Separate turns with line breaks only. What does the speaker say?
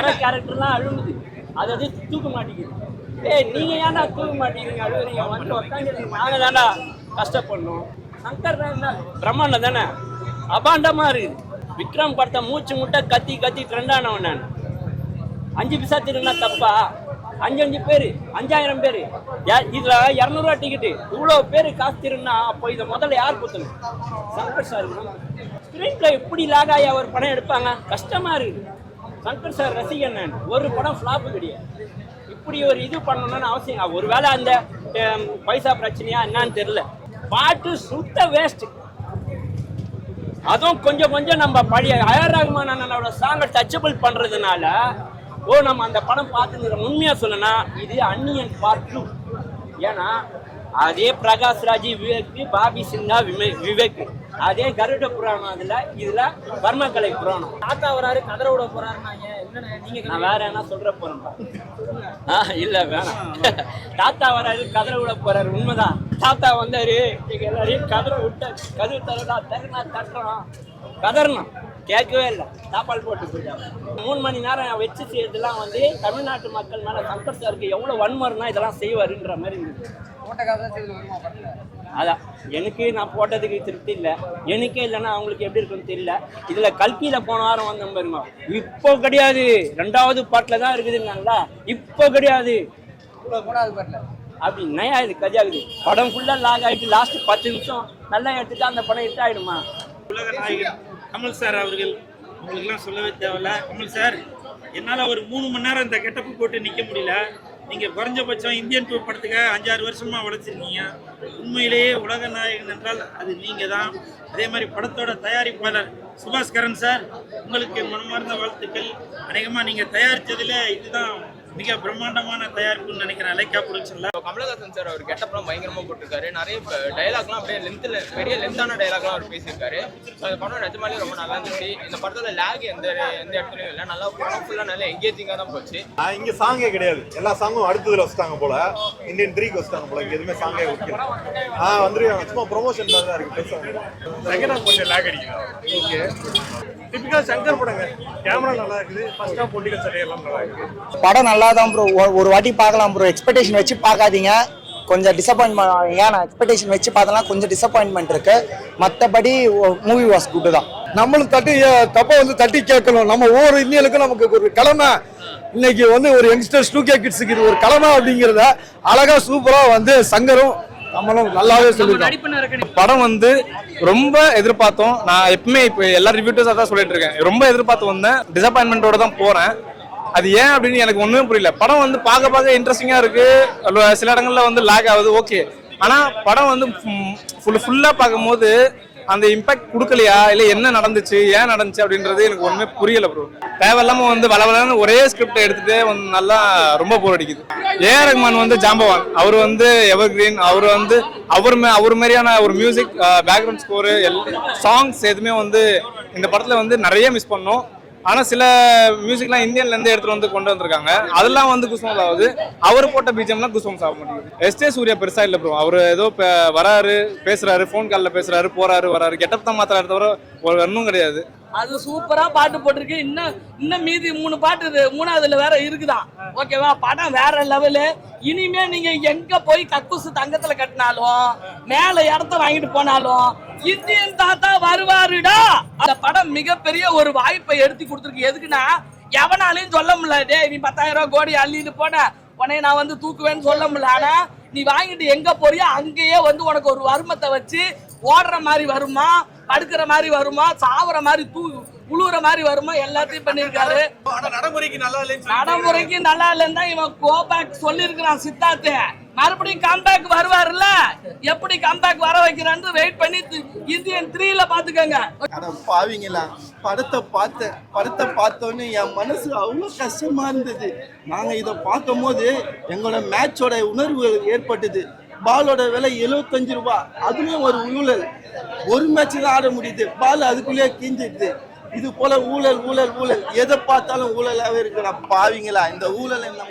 வர கேரக்டர்லாம் அழுகுது, அது தூக்க மாட்டேங்குது. நீங்க ஏன்னா தூக்க மாட்டேங்கிறீங்க, அழுகுறீங்க, வந்து உட்காந்து நாங்க தானே கஷ்டப்படணும். சங்கர் பிரம்மாண்டம் தானே, அபாண்டமா இருக்கு. விக்ரம் படத்தை மூச்சு முட்டை கத்தி கத்தி ட்ரெண்டானவன் நான். 5 பைசா திருநா தப்பா? 5 பேர் 5000 பேர் இதுல 200 ரூபா டிக்கெட்டு, இவ்வளவு பேரு காசு திருன்னா அப்போ இதை முதல்ல யார் கொடுத்தணும்? சங்கர் சார். ஸ்கிரீன் பிளே எப்படி லாக் ஆகி ஒரு படம் எடுப்பாங்க? கஷ்டமா இருக்கு. சங்கர் சார் ரசிகன் நான். ஒரு படம் ஃபிளாப்பு கிடையாது. இப்படி ஒரு இது பண்ணணும்னு அவசியம். ஒருவேளை அந்த பைசா பிரச்சனையா என்னன்னு தெரியல. பாட்டு சுத்த வேஸ்ட். அதுவும் கொஞ்சம் கொஞ்சம் நம்ம பழைய ஏஆர் ரஹ்மான் அண்ணனோட சாங்கை டச்சபிள் பண்றதுனால நம்ம அந்த படம் பார்த்துக்கிறோம். உண்மையா சொல்லனா இது அன்னியன் பார்ட் 2. ஏன்னா அதே பிரகாஷ் ராஜ், விவேக், பாபி சின்ஹா, விவேக், அதே கருட புராணம், இதுல வர்மக்கலை புராணம்.
தாத்தா வராரு, கதற விட போறாருன்னாங்க.
நான் வேற என்ன சொல்ற போறேன்? இல்ல வேணாம். தாத்தா வராரு, கதற விட போறாரு, உண்மைதான். தாத்தா வந்தாரு, எல்லாரையும் கதற விட்ட, கதவு தரடா தருணா தட்டுறோம், கதறணும். கேட்கவே இல்லை, தாப்பால் போட்டு போயிட்டாங்க. 3 மணி நேரம் வச்சு செய்யறதுலாம் தமிழ்நாட்டு மக்கள் மேல சங்கர் சாருக்கு எவ்வளவு வன்மர்னா இதெல்லாம் செய்வாருன்ற மாதிரி இருந்துச்சு. அதான் எனக்கு நான் போட்டதுக்கு திருப்தி இல்லை. எனக்கே இல்லைன்னா அவங்களுக்கு எப்படி இருக்குன்னு தெரியல. இதுல கல்கியில போன வாரம் வந்த பாருங்க, இப்போ கிடையாது, 2வது பாட்டுல தான் இருக்குதுங்களா, இப்போ கிடையாது அப்படி நயா இது கதியாகுது. படம் ஃபுல்லா லாக் ஆகிட்டு லாஸ்ட் 10 நிமிஷம் நல்லா எடுத்துட்டு அந்த படம் ஹிட் ஆயிடுமா?
உலக நாயகன் கமல் சார் அவர்கள் உங்களுக்குலாம் சொல்லவே தேவையில்ல. கமல் சார், என்னால் ஒரு 3 மணி நேரம் இந்த கெட்டப்பு போட்டு நிற்க முடியல. நீங்கள் குறைஞ்சபட்சம் இந்தியன் 2 படத்துக்கு 5-6 வருஷமாக உழைச்சிருக்கீங்க. உண்மையிலேயே உலக நாயகன் என்றால் அது நீங்கள் தான். அதே மாதிரி படத்தோட தயாரிப்பாளர் சுபாஸ்கரன் சார், உங்களுக்கு மனமார்ந்த வாழ்த்துக்கள். அநேகமாக நீங்கள் தயாரித்ததில் இதுதான் மிக பிரம்மாண்டமான தயாரிப்புன்னு நினைக்கிறேன் லைக்கா ப்ரொடக்ஷன்ல.
கமலஹாசன் சார் அவர் கெட்டப்லாம் பயங்கரமா போட்டிருக்காரு. நிறைய டைலாக்லாம் அப்படியே பெரிய லென்த்தான டைலாக்லாம் அவர் பேசியிருக்காரு. அந்த படம் நிஜமாலே ரொம்ப நல்லா இருந்துச்சு. இந்த படத்துல லேக் எந்த இடத்துலையும் இல்லை. நல்லா படம் ஃபுல்லாக நல்லா எங்கேஜிங்காக தான் போச்சு.
இங்கே சாங்கே கிடையாது, எல்லா சாங்கும் அடுத்ததுல வச்சுட்டாங்க போல, இந்தியன் 3க்கு வச்சுட்டாங்க போல. இங்கே எதுவுமே சாங்கே வைக்கல. வந்துருக்காங்க, சும்மா ப்ரொமோஷன் தான் இருக்கு. பெருசாக கொஞ்சம் லேக் அடிக்குது. ஓகே, டிபிக்கா சங்கர் படங்க. கேமரா நல்லா இருக்குது, ஃபர்ஸ்ட் ஆஃப் பொலிட்டிக்கல் சரி எல்லாம் நல்லா இருக்குது.
படம் நல்லா தான் ப்ரோ, ஒரு வாட்டி பார்க்கலாம் ப்ரோ. எக்ஸ்பெக்டேஷன் வச்சு பார்க்காதீங்க, கொஞ்சம் டிசப்பாயின்மெண்ட். ஏன்னா எக்ஸ்பெக்டேஷன் வச்சு பார்த்தலாம் கொஞ்சம் டிசப்பாயின்மெண்ட் இருக்கு. மற்றபடி மூவி வாஸ் குட் தான்.
நம்மளும் தப்பா தட்டி கேட்கணும். நம்ம ஒவ்வொரு இந்தியனுக்கும் நமக்கு ஒரு கடமை. இன்னைக்கு ஒரு யங்ஸ்டர்ஸ் 2K கிட்ஸுக்கு இது ஒரு கடமை அப்படிங்கிறத அழகா சூப்பரா சங்கரும் நம்மளும் நல்லாவே சொல்லிருக்கோம்.
படம் ரொம்ப எதிர்பார்த்தோம். நான் எப்பவுமே இப்போ எல்லா ரிவ்யூட்டர்ஸாக தான் சொல்லிட்டு இருக்கேன். ரொம்ப எதிர்பார்த்து வந்தேன், டிசப்பாயின்மெண்டோட தான் போறேன். அது ஏன் அப்படின்னு எனக்கு ஒண்ணுமே புரியல. படம் பார்க்க இன்ட்ரெஸ்டிங்கா இருக்கு. சில இடங்கள்ல லேக் ஆகுது, ஓகே. ஆனா படம் ஃபுல்லா பார்க்கும்போது அந்த இம்பாக்ட் கொடுக்கலையா, இல்லை என்ன நடந்துச்சு, ஏன் நடந்துச்சு அப்படின்றது எனக்கு ஒண்ணுமே புரியல ப்ரோ. தேவையில்லாம வளவலன்னு ஒரே ஸ்கிரிப்ட் எடுத்துட்டு நல்லா ரொம்ப போர் அடிக்குது. ஏஆர் ரஹ்மான் ஜாம்பவான், அவர் எவர் கிரீன். அவர் மாதிரியான ஒரு மியூசிக், பேக்ரவுண்ட் ஸ்கோரு, சாங்ஸ் எதுவுமே இந்த படத்துல நிறைய மிஸ் பண்ணோம். ஆனா சில மியூசிக்லாம் இந்தியன்ல இருந்து எடுத்துட்டு கொண்டு வந்திருக்காங்க, அதெல்லாம் குஸ்மஸ் ஆகுது. அவர் போட்ட பிஜிஎம்லாம் குஸ்மஸ் ஆக மாட்டேங்குது. எஸ்டே சூர்யா பெருசா இல்ல ப்ரோ. அவர் ஏதோ வராரு, பேசுறாரு, போன் கால்ல பேசுறாரு, போறாரு வராரு, கெட்டப் தான் மாத்திராரு தவிர ஒரு ஒன்றும் கிடையாது.
அது சூப்பரா பாட்டு போட்டிருக்கு. இன்னும் மீதி 3 பாட்டு 3வதுல வேற இருக்குதான். ஓகேவா, படம் வேற லெவலு. இனிமே நீங்க எங்க போய் கக்கூசு தங்கத்துல கட்டினாலும், மேல இடத்த வாங்கிட்டு போனாலும், இந்தியன் தாத்தா வருவாருடா. அந்த படம் மிகப்பெரிய ஒரு வாய்ப்பை எடுத்து கொடுத்துருக்கு. எதுக்குன்னா, எவனாலையும் சொல்ல முடியல, டே நீ 10,000 கோடி அள்ளிட்டு போன உடனே நான் தூக்குவேன்னு சொல்ல முடியல. ஆனா நீ வாங்கிட்டு எங்க போறியோ அங்கேயே உனக்கு ஒரு வருமத்தை வச்சு ஓடுற மாதிரி வருமா, படுக்கிற மாதிரி வருமா, சாவற மாதிரி உழுவுற மாதிரி வருமா, எல்லாத்தையும் பண்ணிருக்காரு. நடைமுறைக்கு நல்லா இல்லைன்னு தான் இவன் கோபேக் சொல்லியிருக்கிறான் சித்தார்த்து. மறுபடியும் கம்பேக் வருவாருல்ல, எப்படி கம்பேக் வர வைக்கிறான்னு வெயிட் பண்ணி இந்தியன் 3ல பாத்துக்கங்க.
பாவீங்களா, படத்தை பார்த்தோன்னு என் மனசு அவ்வளோ கஷ்டமா இருந்தது. நாங்க இதை பார்க்கும் போது எங்களோட மேட்சோட உணர்வு ஏற்பட்டது. பாலோட விலை 75 ரூபா, அதுலயும் ஒரு ஊழல். ஒரு மேட்ச் தான் ஆட முடியுது, பால் அதுக்குள்ளேயே கீஞ்சிடுது. இது போல ஊழல், எதை பார்த்தாலும் ஊழலாவே இருக்கிற பாவீங்களா, இந்த ஊழல் என்ன